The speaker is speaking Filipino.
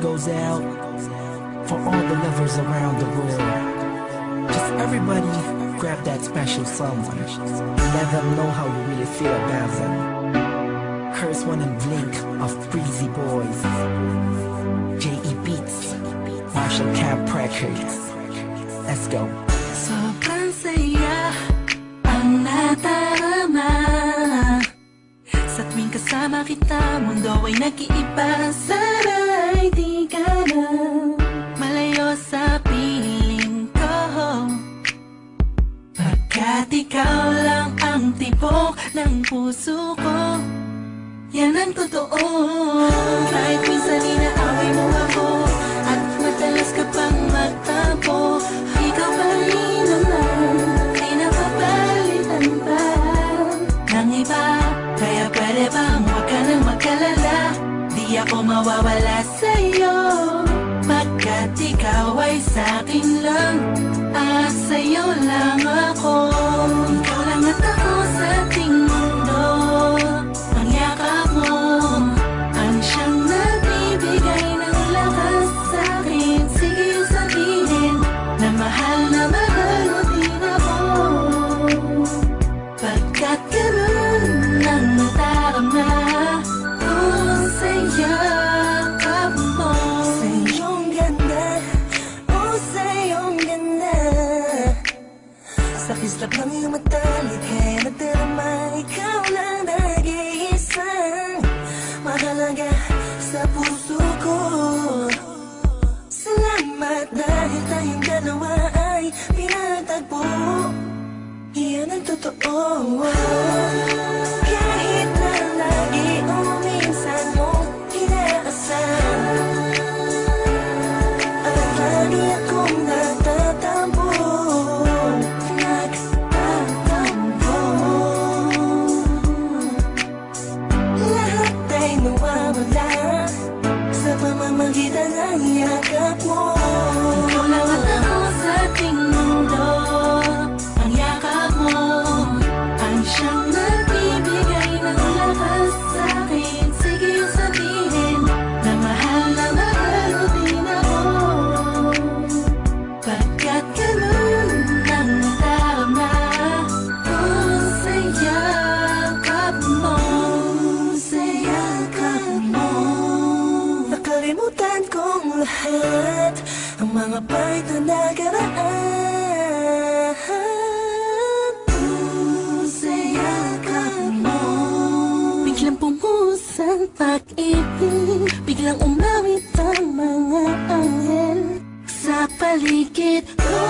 goes out for all the lovers around the world. Just everybody grab that special someone and let them know how you really feel about them. Here's one in Blink of Breezy Boys, J.E. Beats, Marshall Camp Records. Let's go. Sobrang saya ang nadarama sa tuwing kasama kita. Mundo ay nag-iiba, sana'y di ka na malayo sa piling ko, pagkat ikaw lang ang tibok ng puso ko. Yan ang totoo. Kahit minsan inaaway mo ako at madalas ka pang magtampo, ikaw pa rin naman ay napapalitan pa ng iba. Kaya pwede bang huwag ka nang mag-alala, di ako mawawala sa'yo, pagkat ikaw ay sa'kin lang at sa'yo lang ako. Ikaw lang at ako sa ating mundo. Ang yakap mo ang siyang nagbibigay ng lakas sa'kin. Sige yung sabihin na mahal mo din ako, pagkat ganun ang nadarama ko sa yakap mo. Sa iyong ganda, oh sa iyong ganda, sa kislap ng iyong mata, likha'y nadarama. Ikaw lang nag-iisang mahalaga sa puso ko. Salamat dahil tayong dalawa ay pinatagpo. Iyan ang totoo. Kahit na lagi o minsan mo inaasam, at lagi akong nagtatampo. Lahat ay nawawala sa pamamagitan ng yakap mo. Ikaw lang at ako sa ating mundo. Ang yakap mo ang siyang nagbibigay ng lakas sa'kin. Sige yung sabihin na mahal mo din ako, pagkat ganun ang nadarama ko sa yakap mo. Sa yakap mo, nakalimutan kong lahat ang mga pahit na nakaraan. Sa yakap mo, biglang pumuhos ang pag-ibig, biglang umawit ang mga anghel sa paligid ko.